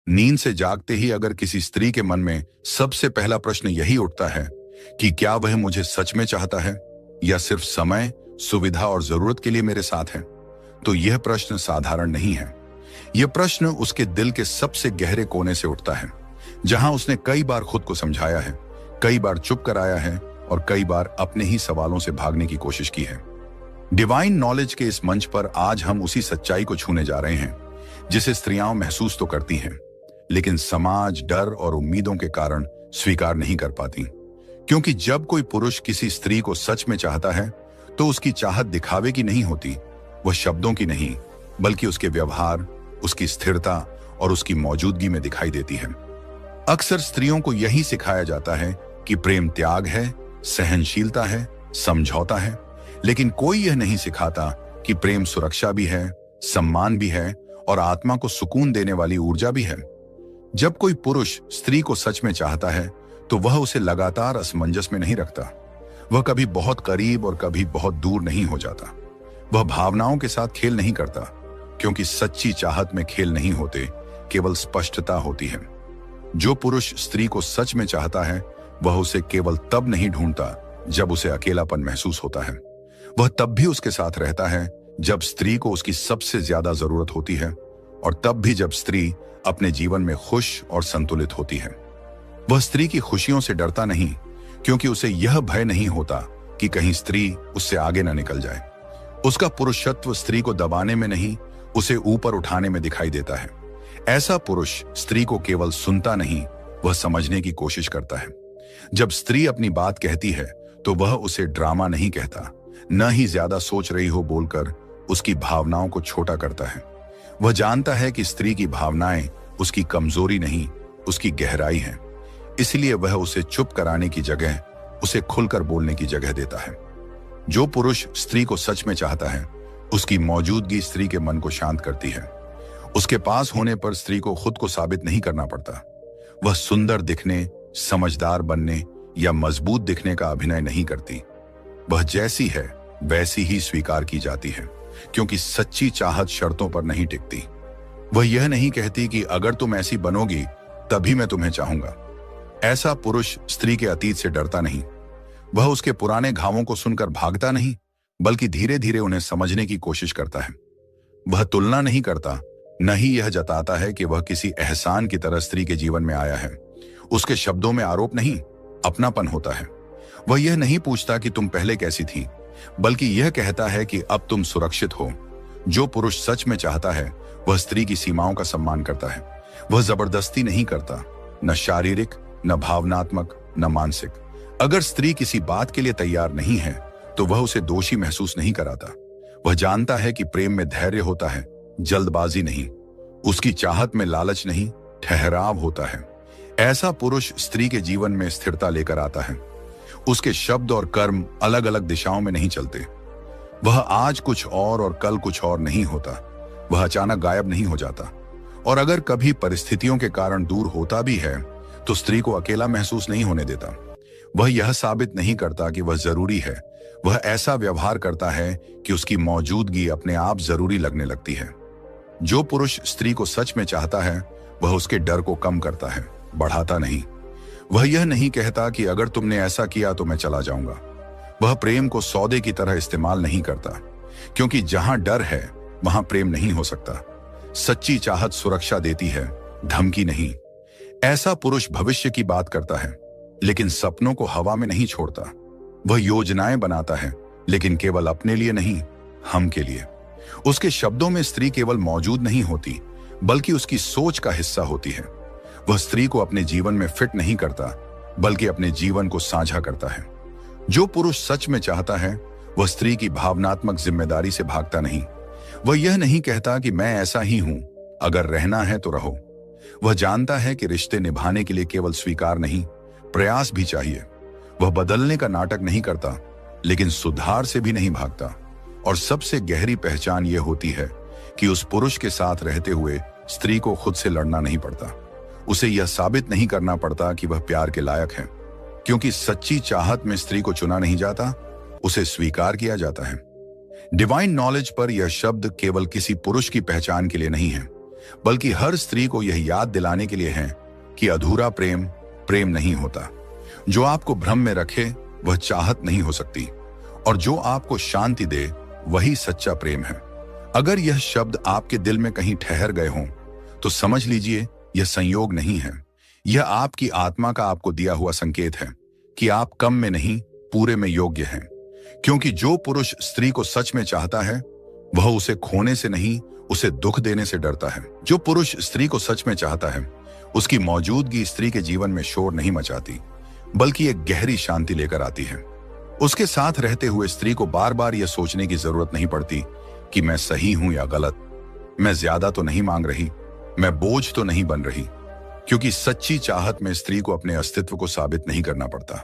नींद से जागते ही अगर किसी स्त्री के मन में सबसे पहला प्रश्न यही उठता है कि क्या वह मुझे सच में चाहता है या सिर्फ समय, सुविधा और जरूरत के लिए मेरे साथ है, तो यह प्रश्न साधारण नहीं है। यह प्रश्न उसके दिल के सबसे गहरे कोने से उठता है, जहां उसने कई बार खुद को समझाया है, कई बार चुप कराया है और कई बार अपने ही सवालों से भागने की कोशिश की है। डिवाइन नॉलेज के इस मंच पर आज हम उसी सच्चाई को छूने जा रहे हैं जिसे स्त्रियां महसूस तो करती हैं, लेकिन समाज, डर और उम्मीदों के कारण स्वीकार नहीं कर पाती। क्योंकि जब कोई पुरुष किसी स्त्री को सच में चाहता है तो उसकी चाहत दिखावे की नहीं होती, वह शब्दों की नहीं बल्कि उसके व्यवहार, उसकी स्थिरता और उसकी मौजूदगी में दिखाई देती है। अक्सर स्त्रियों को यही सिखाया जाता है कि प्रेम त्याग है, सहनशीलता है, समझौता है, लेकिन कोई यह नहीं सिखाता कि प्रेम सुरक्षा भी है, सम्मान भी है और आत्मा को सुकून देने वाली ऊर्जा भी है। जब कोई पुरुष स्त्री को सच में चाहता है तो वह उसे लगातार असमंजस में नहीं रखता। वह कभी बहुत करीब और कभी बहुत दूर नहीं हो जाता। वह भावनाओं के साथ खेल नहीं करता, क्योंकि सच्ची चाहत में खेल नहीं होते, केवल स्पष्टता होती है। जो पुरुष स्त्री को सच में चाहता है वह उसे केवल तब नहीं ढूंढता जब उसे अकेलापन महसूस होता है। वह तब भी उसके साथ रहता है जब स्त्री को उसकी सबसे ज्यादा जरूरत होती है, और तब भी जब स्त्री अपने जीवन में खुश और संतुलित होती है। वह स्त्री की खुशियों से डरता नहीं, क्योंकि उसे यह भय नहीं होता कि कहीं स्त्री उससे आगे न निकल जाए। उसका पुरुषत्व स्त्री को दबाने में नहीं, उसे ऊपर उठाने में दिखाई देता है। ऐसा पुरुष स्त्री को केवल सुनता नहीं, वह समझने की कोशिश करता है। जब स्त्री अपनी बात कहती है तो वह उसे ड्रामा नहीं कहता, न ही ज्यादा सोच रही हो बोलकर उसकी भावनाओं को छोटा करता है। वह जानता है कि स्त्री की भावनाएं उसकी कमजोरी नहीं, उसकी गहराई है। इसलिए वह उसे चुप कराने की जगह उसे खुलकर बोलने की जगह देता है। जो पुरुष स्त्री को सच में चाहता है उसकी मौजूदगी स्त्री के मन को शांत करती है। उसके पास होने पर स्त्री को खुद को साबित नहीं करना पड़ता। वह सुंदर दिखने, समझदार बनने या मजबूत दिखने का अभिनय नहीं करती। वह जैसी है वैसी ही स्वीकार की जाती है, क्योंकि सच्ची चाहत शर्तों पर नहीं टिकती। वह यह नहीं कहती कि अगर तुम ऐसी बनोगी तभी मैं तुम्हें चाहूंगा। ऐसा पुरुष स्त्री के अतीत से डरता नहीं। वह उसके पुराने घावों को सुनकर भागता नहीं, बल्कि धीरे धीरे उन्हें समझने की कोशिश करता है। वह तुलना नहीं करता, न ही यह जताता है कि वह किसी एहसान की तरह स्त्री के जीवन में आया है। उसके शब्दों में आरोप नहीं, अपनापन होता है। वह यह नहीं पूछता कि तुम पहले कैसी थी, बल्कि यह कहता है कि अब तुम सुरक्षित हो। जो पुरुष सच में चाहता है वह स्त्री की सीमाओं का सम्मान करता है। वह जबरदस्ती नहीं करता, न शारीरिक, न भावनात्मक, न मानसिक। अगर स्त्री किसी बात के लिए तैयार नहीं है तो वह उसे दोषी महसूस नहीं कराता। वह जानता है कि प्रेम में धैर्य होता है, जल्दबाजी नहीं। उसकी चाहत में लालच नहीं, ठहराव होता है। ऐसा पुरुष स्त्री के जीवन में स्थिरता लेकर आता है। उसके शब्द और कर्म अलग अलग दिशाओं में नहीं चलते। वह आज कुछ और कल कुछ और नहीं होता। वह अचानक गायब नहीं हो जाता, और अगर कभी परिस्थितियों के कारण दूर होता भी है तो स्त्री को अकेला महसूस नहीं होने देता। वह यह साबित नहीं करता कि वह जरूरी है। वह ऐसा व्यवहार करता है कि उसकी मौजूदगी अपने आप जरूरी लगने लगती है। जो पुरुष स्त्री को सच में चाहता है वह उसके डर को कम करता है, बढ़ाता नहीं। वह यह नहीं कहता कि अगर तुमने ऐसा किया तो मैं चला जाऊंगा। वह प्रेम को सौदे की तरह इस्तेमाल नहीं करता, क्योंकि जहां डर है वहां प्रेम नहीं हो सकता। सच्ची चाहत सुरक्षा देती है, धमकी नहीं। ऐसा पुरुष भविष्य की बात करता है, लेकिन सपनों को हवा में नहीं छोड़ता। वह योजनाएं बनाता है, लेकिन केवल अपने लिए नहीं, हम के लिए। उसके शब्दों में स्त्री केवल मौजूद नहीं होती, बल्कि उसकी सोच का हिस्सा होती है। वह स्त्री को अपने जीवन में फिट नहीं करता, बल्कि अपने जीवन को साझा करता है। जो पुरुष सच में चाहता है वह स्त्री की भावनात्मक जिम्मेदारी से भागता नहीं। वह यह नहीं कहता कि मैं ऐसा ही हूं, अगर रहना है तो रहो। वह जानता है कि रिश्ते निभाने के लिए केवल स्वीकार नहीं, प्रयास भी चाहिए। वह बदलने का नाटक नहीं करता, लेकिन सुधार से भी नहीं भागता। और सबसे गहरी पहचान यह होती है कि उस पुरुष के साथ रहते हुए स्त्री को खुद से लड़ना नहीं पड़ता। उसे यह साबित नहीं करना पड़ता कि वह प्यार के लायक है, क्योंकि सच्ची चाहत में स्त्री को चुना नहीं जाता, उसे स्वीकार किया जाता है। डिवाइन नॉलेज पर यह शब्द केवल किसी पुरुष की पहचान के लिए नहीं है, बल्कि हर स्त्री को यह याद दिलाने के लिए है कि अधूरा प्रेम प्रेम नहीं होता। जो आपको भ्रम में रखे वह चाहत नहीं हो सकती, और जो आपको शांति दे वही सच्चा प्रेम है। अगर यह शब्द आपके दिल में कहीं ठहर गए हों तो समझ लीजिए यह संयोग नहीं है, यह आपकी आत्मा का आपको दिया हुआ संकेत है कि आप कम में नहीं पूरे में योग्य हैं। क्योंकि जो पुरुष स्त्री को सच में चाहता है वह उसे खोने से नहीं, उसे दुख देने से डरता है। जो पुरुष स्त्री को सच में चाहता है उसकी मौजूदगी स्त्री के जीवन में शोर नहीं मचाती, बल्कि एक गहरी शांति लेकर आती है। उसके साथ रहते हुए स्त्री को बार बार यह सोचने की जरूरत नहीं पड़ती कि मैं सही हूं या गलत, मैं ज्यादा तो नहीं मांग रही, मैं बोझ तो नहीं बन रही। क्योंकि सच्ची चाहत में स्त्री को अपने अस्तित्व को साबित नहीं करना पड़ता।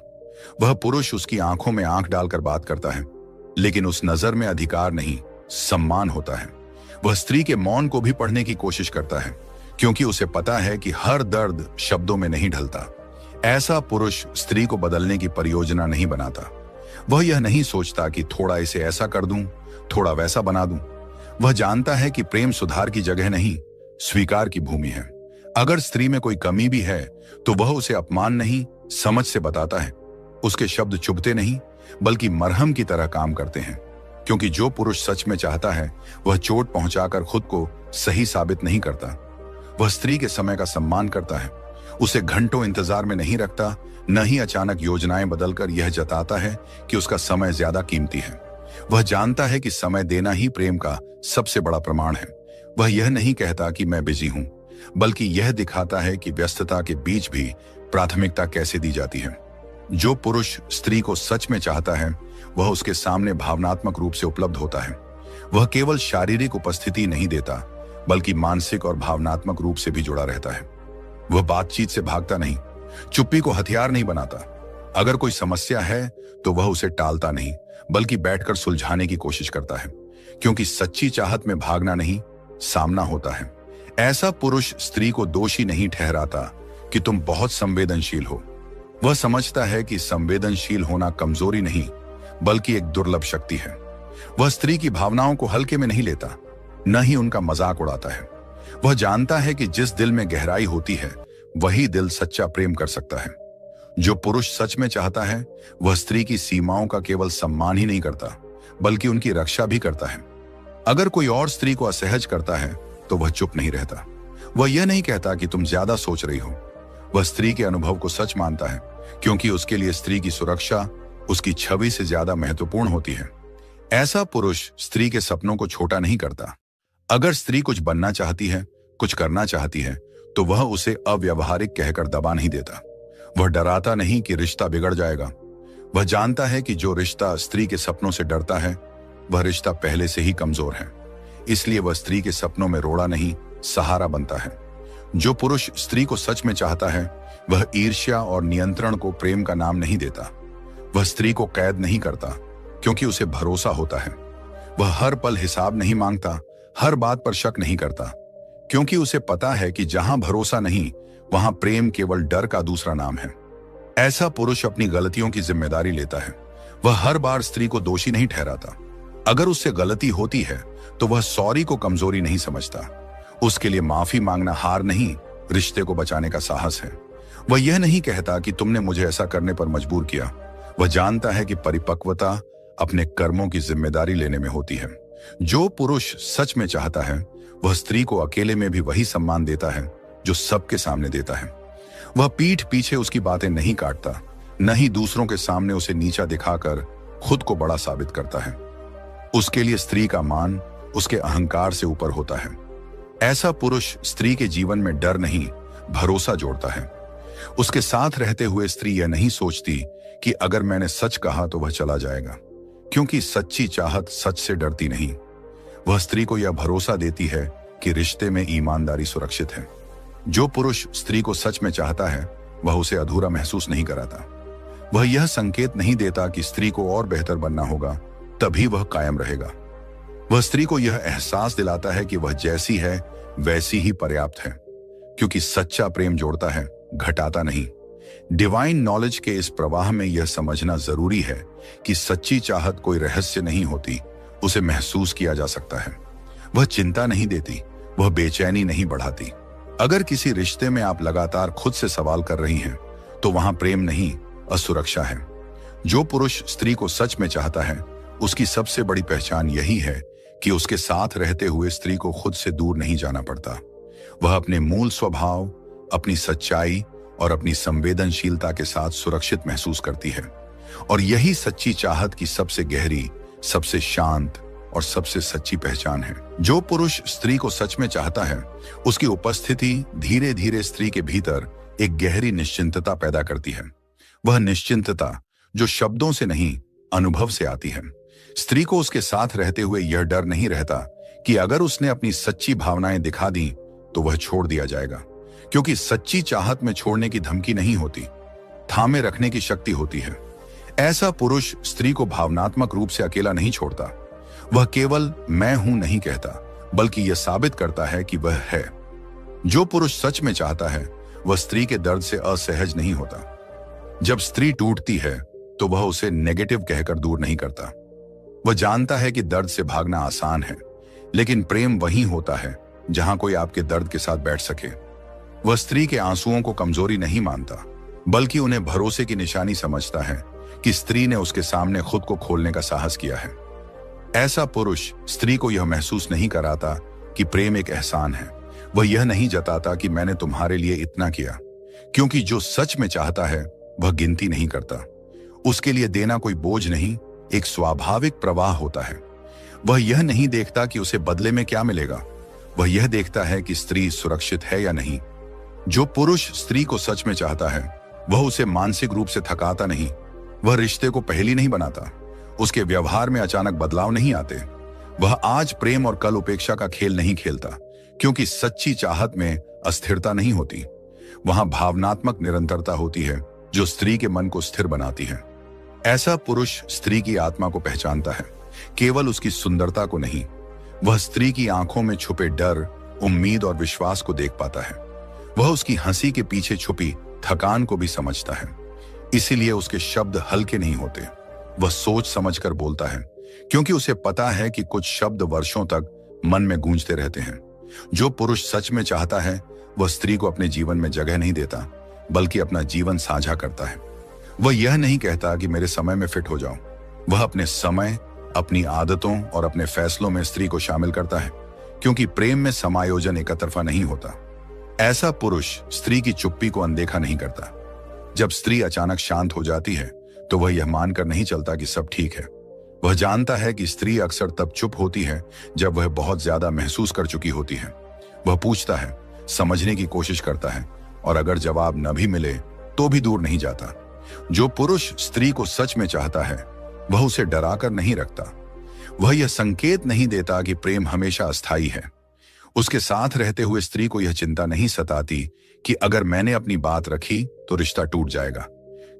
वह पुरुष उसकी आंखों में आंख डालकर बात करता है, लेकिन उस नजर में अधिकार नहीं, सम्मान होता है। वह स्त्री के मौन को भी पढ़ने की कोशिश करता है, क्योंकि उसे पता है कि हर दर्द शब्दों में नहीं ढलता। ऐसा पुरुष स्त्री को बदलने की परियोजना नहीं बनाता। वह यह नहीं सोचता कि थोड़ा इसे ऐसा कर दूं, थोड़ा वैसा बना दूं। वह जानता है कि प्रेम सुधार की जगह नहीं, स्वीकार की भूमि है। अगर स्त्री में कोई कमी भी है तो वह उसे अपमान नहीं, समझ से बताता है। उसके शब्द चुभते नहीं, बल्कि मरहम की तरह काम करते हैं। क्योंकि जो पुरुष सच में चाहता है वह चोट पहुंचाकर खुद को सही साबित नहीं करता। वह स्त्री के समय का सम्मान करता है, उसे घंटों इंतजार में नहीं रखता, न ही अचानक योजनाएं बदलकर यह जताता है कि उसका समय ज्यादा कीमती है। वह जानता है कि समय देना ही प्रेम का सबसे बड़ा प्रमाण है। वह यह नहीं कहता कि मैं बिजी हूं, बल्कि यह दिखाता है कि व्यस्तता के बीच भी प्राथमिकता कैसे दी जाती है। जो पुरुष स्त्री को सच में चाहता है वह उसके सामने भावनात्मक रूप से उपलब्ध होता है। वह केवल शारीरिक उपस्थिति नहीं देता, बल्कि मानसिक और भावनात्मक रूप से भी जुड़ा रहता है। वह बातचीत से भागता नहीं, चुप्पी को हथियार नहीं बनाता। अगर कोई समस्या है तो वह उसे टालता नहीं, बल्कि बैठकर सुलझाने की कोशिश करता है। क्योंकि सच्ची चाहत में भागना नहीं, सामना होता है। ऐसा पुरुष स्त्री को दोषी नहीं ठहराता कि तुम बहुत संवेदनशील हो। वह समझता है कि संवेदनशील होना कमजोरी नहीं, बल्कि एक दुर्लभ शक्ति है। वह स्त्री की भावनाओं को हल्के में नहीं लेता, न ही उनका मजाक उड़ाता है। वह जानता है कि जिस दिल में गहराई होती है वही दिल सच्चा प्रेम कर सकता है। जो पुरुष सच में चाहता है वह स्त्री की सीमाओं का केवल सम्मान ही नहीं करता, बल्कि उनकी रक्षा भी करता है। अगर कोई और स्त्री को असहज करता है तो वह चुप नहीं रहता। वह यह नहीं कहता कि तुम ज्यादा सोच रही हो। वह स्त्री के अनुभव को सच मानता है, क्योंकि उसके लिए स्त्री की सुरक्षा उसकी छवि से ज्यादा महत्वपूर्ण होती है। ऐसा पुरुष स्त्री के सपनों को छोटा नहीं करता। अगर स्त्री कुछ बनना चाहती है, कुछ करना चाहती है, तो वह उसे अव्यावहारिक कहकर दबा नहीं देता। वह डराता नहीं कि रिश्ता बिगड़ जाएगा। वह जानता है कि जो रिश्ता स्त्री के सपनों से डरता है वह रिश्ता पहले से ही कमजोर है। इसलिए वह स्त्री के सपनों में रोड़ा नहीं, सहारा बनता है। जो पुरुष स्त्री को सच में चाहता है वह ईर्ष्या और नियंत्रण को प्रेम का नाम नहीं देता। वह स्त्री को कैद नहीं करता, क्योंकि उसे भरोसा होता है। वह हर पल हिसाब नहीं मांगता, हर बात पर शक नहीं करता, क्योंकि उसे पता है कि जहां भरोसा नहीं वहां प्रेम केवल डर का दूसरा नाम है। ऐसा पुरुष अपनी गलतियों की जिम्मेदारी लेता है। वह हर बार स्त्री को दोषी नहीं ठहराता। अगर उससे गलती होती है तो वह सॉरी को कमजोरी नहीं समझता। उसके लिए माफी मांगना हार नहीं, रिश्ते को बचाने का साहस है। वह यह नहीं कहता कि तुमने मुझे ऐसा करने पर मजबूर किया। वह जानता है कि परिपक्वता अपने कर्मों की जिम्मेदारी लेने में होती है। जो पुरुष सच में चाहता है वह स्त्री को अकेले में भी वही सम्मान देता है जो सबके सामने देता है। वह पीठ पीछे उसकी बातें नहीं काटता, न ही दूसरों के सामने उसे नीचा दिखाकर खुद को बड़ा साबित करता है। उसके लिए स्त्री का मान उसके अहंकार से ऊपर होता है। ऐसा पुरुष स्त्री के जीवन में डर नहीं, भरोसा जोड़ता है। उसके साथ रहते हुए स्त्री यह नहीं सोचती कि अगर मैंने सच कहा तो वह चला जाएगा, क्योंकि सच्ची चाहत सच से डरती नहीं। वह स्त्री को यह भरोसा देती है कि रिश्ते में ईमानदारी सुरक्षित है। जो पुरुष स्त्री को सच में चाहता है वह उसे अधूरा महसूस नहीं कराता। वह यह संकेत नहीं देता कि स्त्री को और बेहतर बनना होगा, तभी वह कायम रहेगा। वह स्त्री को यह एहसास दिलाता है कि वह जैसी है वैसी ही पर्याप्त है, क्योंकि सच्चा प्रेम जोड़ता है, घटाता नहीं। डिवाइन नॉलेज के इस प्रवाह में यह समझना जरूरी है कि सच्ची चाहत कोई रहस्य नहीं होती, उसे महसूस किया जा सकता है। वह चिंता नहीं देती, वह बेचैनी नहीं बढ़ाती। अगर किसी रिश्ते में आप लगातार खुद से सवाल कर रही हैं, तो वहां प्रेम नहीं, असुरक्षा है। जो पुरुष स्त्री को सच में चाहता है, उसकी सबसे बड़ी पहचान यही है कि उसके साथ रहते हुए स्त्री को खुद से दूर नहीं जाना पड़ता। वह अपने मूल स्वभाव, अपनी सच्चाई और अपनी संवेदनशीलता के साथ सुरक्षित महसूस करती है। और यही सच्ची चाहत की सबसे गहरी, सबसे शांत और सबसे सच्ची पहचान है। जो पुरुष स्त्री को सच में चाहता है, उसकी उपस्थिति धीरे धीरे स्त्री के भीतर एक गहरी निश्चिंतता पैदा करती है। वह निश्चिंतता जो शब्दों से नहीं, अनुभव से आती है। स्त्री को उसके साथ रहते हुए यह डर नहीं रहता कि अगर उसने अपनी सच्ची भावनाएं दिखा दी तो वह छोड़ दिया जाएगा, क्योंकि सच्ची चाहत में छोड़ने की धमकी नहीं होती, थामे रखने की शक्ति होती है। ऐसा पुरुष स्त्री को भावनात्मक रूप से अकेला नहीं छोड़ता। वह केवल मैं हूं नहीं कहता, बल्कि यह साबित करता है कि वह है। जो पुरुष सच में चाहता है, वह स्त्री के दर्द से असहज नहीं होता। जब स्त्री टूटती है तो वह उसे नेगेटिव कहकर दूर नहीं करता। वह जानता है कि दर्द से भागना आसान है, लेकिन प्रेम वहीं होता है जहां कोई आपके दर्द के साथ बैठ सके। वह स्त्री के आंसुओं को कमजोरी नहीं मानता, बल्कि उन्हें भरोसे की निशानी समझता है कि स्त्री ने उसके सामने खुद को खोलने का साहस किया है। ऐसा पुरुष स्त्री को यह महसूस नहीं कराता कि प्रेम एक एहसान है। वह यह नहीं जताता कि मैंने तुम्हारे लिए इतना किया, क्योंकि जो सच में चाहता है वह गिनती नहीं करता। उसके लिए देना कोई बोझ नहीं, एक स्वाभाविक प्रवाह होता है। वह यह नहीं देखता कि उसे बदले में क्या मिलेगा, वह यह देखता है कि स्त्री सुरक्षित है या नहीं। जो पुरुष स्त्री को सच में चाहता है, वह उसे मानसिक रूप से थकाता नहीं। वह रिश्ते को पहेली नहीं बनाता। उसके व्यवहार में अचानक बदलाव नहीं आते। वह आज प्रेम और कल उपेक्षा का खेल नहीं खेलता, क्योंकि सच्ची चाहत में अस्थिरता नहीं होती। वहां भावनात्मक निरंतरता होती है जो स्त्री के मन को स्थिर बनाती है। ऐसा पुरुष स्त्री की आत्मा को पहचानता है, केवल उसकी सुंदरता को नहीं। वह स्त्री की आंखों में छुपे डर, उम्मीद और विश्वास को देख पाता है। वह उसकी हंसी के पीछे छुपी थकान को भी समझता है। इसीलिए उसके शब्द हल्के नहीं होते। वह सोच समझकर बोलता है, क्योंकि उसे पता है कि कुछ शब्द वर्षों तक मन में गूंजते रहते हैं। जो पुरुष सच में चाहता है, वह स्त्री को अपने जीवन में जगह नहीं देता, बल्कि अपना जीवन साझा करता है। वह यह नहीं कहता कि मेरे समय में फिट हो जाओ। वह अपने समय, अपनी आदतों और अपने फैसलों में स्त्री को शामिल करता है, क्योंकि प्रेम में समायोजन एकतरफा नहीं होता। ऐसा पुरुष स्त्री की चुप्पी को अनदेखा नहीं करता। जब स्त्री अचानक शांत हो जाती है, तो वह यह मानकर नहीं चलता कि सब ठीक है। वह जानता है कि स्त्री अक्सर तब चुप होती है जब वह बहुत ज्यादा महसूस कर चुकी होती है। वह पूछता है, समझने की कोशिश करता है, और अगर जवाब न भी मिले तो भी दूर नहीं जाता। जो पुरुष स्त्री को सच में चाहता है, वह उसे डराकर नहीं रखता। वह यह संकेत नहीं देता कि प्रेम हमेशा अस्थायी है। उसके साथ रहते हुए स्त्री को यह चिंता नहीं सताती कि अगर मैंने अपनी बात रखी तो रिश्ता टूट जाएगा,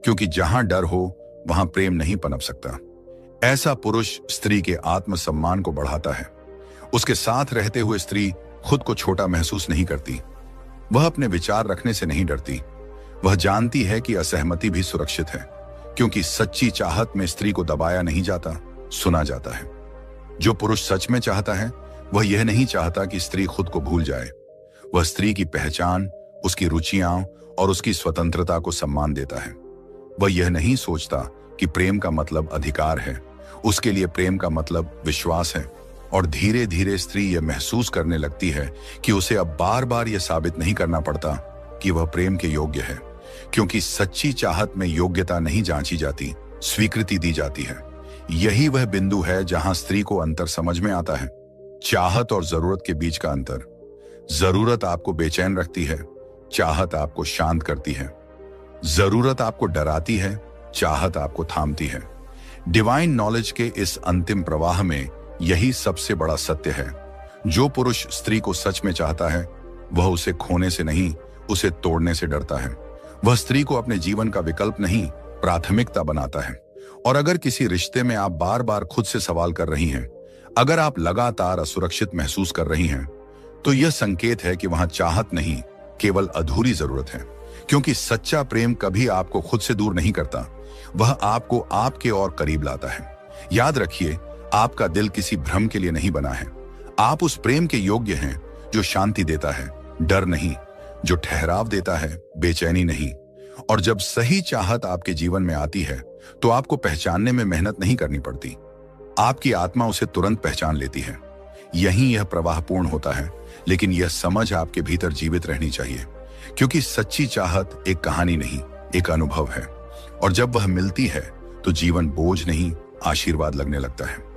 क्योंकि जहां डर हो वहां प्रेम नहीं पनप सकता। ऐसा पुरुष स्त्री के आत्मसम्मान को बढ़ाता है। उसके साथ रहते हुए स्त्री खुद को छोटा महसूस नहीं करती। वह अपने विचार रखने से नहीं डरती। वह जानती है कि असहमति भी सुरक्षित है, क्योंकि सच्ची चाहत में स्त्री को दबाया नहीं जाता, सुना जाता है। जो पुरुष सच में चाहता है, वह यह नहीं चाहता कि स्त्री खुद को भूल जाए। वह स्त्री की पहचान, उसकी रुचियां और उसकी स्वतंत्रता को सम्मान देता है। वह यह नहीं सोचता कि प्रेम का मतलब अधिकार है। उसके लिए प्रेम का मतलब विश्वास है। और धीरे धीरे स्त्री यह महसूस करने लगती है कि उसे अब बार बार यह साबित नहीं करना पड़ता कि वह प्रेम के योग्य है, क्योंकि सच्ची चाहत में योग्यता नहीं जांची जाती, स्वीकृति दी जाती है। यही वह बिंदु है जहां स्त्री को अंतर समझ में आता है, चाहत और जरूरत के बीच का अंतर। जरूरत आपको बेचैन रखती है, चाहत आपको शांत करती है। जरूरत आपको डराती है, चाहत आपको थामती है। डिवाइन नॉलेज के इस अंतिम प्रवाह में यही सबसे बड़ा सत्य है। जो पुरुष स्त्री को सच में चाहता है, वह उसे खोने से नहीं, उसे तोड़ने से डरता है। वह स्त्री को अपने जीवन का विकल्प नहीं, प्राथमिकता बनाता है। और अगर किसी रिश्ते में आप बार बार खुद से सवाल कर रही हैं, अगर आप लगातार असुरक्षित महसूस कर रही हैं, तो यह संकेत है कि वहां चाहत नहीं, केवल अधूरी जरूरत है। क्योंकि सच्चा प्रेम कभी आपको खुद से दूर नहीं करता, वह आपको आपके और करीब लाता है। याद रखिए, आपका दिल किसी भ्रम के लिए नहीं बना है। आप उस प्रेम के योग्य हैं जो शांति देता है, डर नहीं, जो ठहराव देता है, बेचैनी नहीं। और जब सही चाहत आपके जीवन में आती है तो आपको पहचानने में मेहनत नहीं करनी पड़ती, आपकी आत्मा उसे तुरंत पहचान लेती है। यहीं यह प्रवाह पूर्ण होता है, लेकिन यह समझ आपके भीतर जीवित रहनी चाहिए, क्योंकि सच्ची चाहत एक कहानी नहीं, एक अनुभव है। और जब वह मिलती है तो जीवन बोझ नहीं, आशीर्वाद लगने लगता है।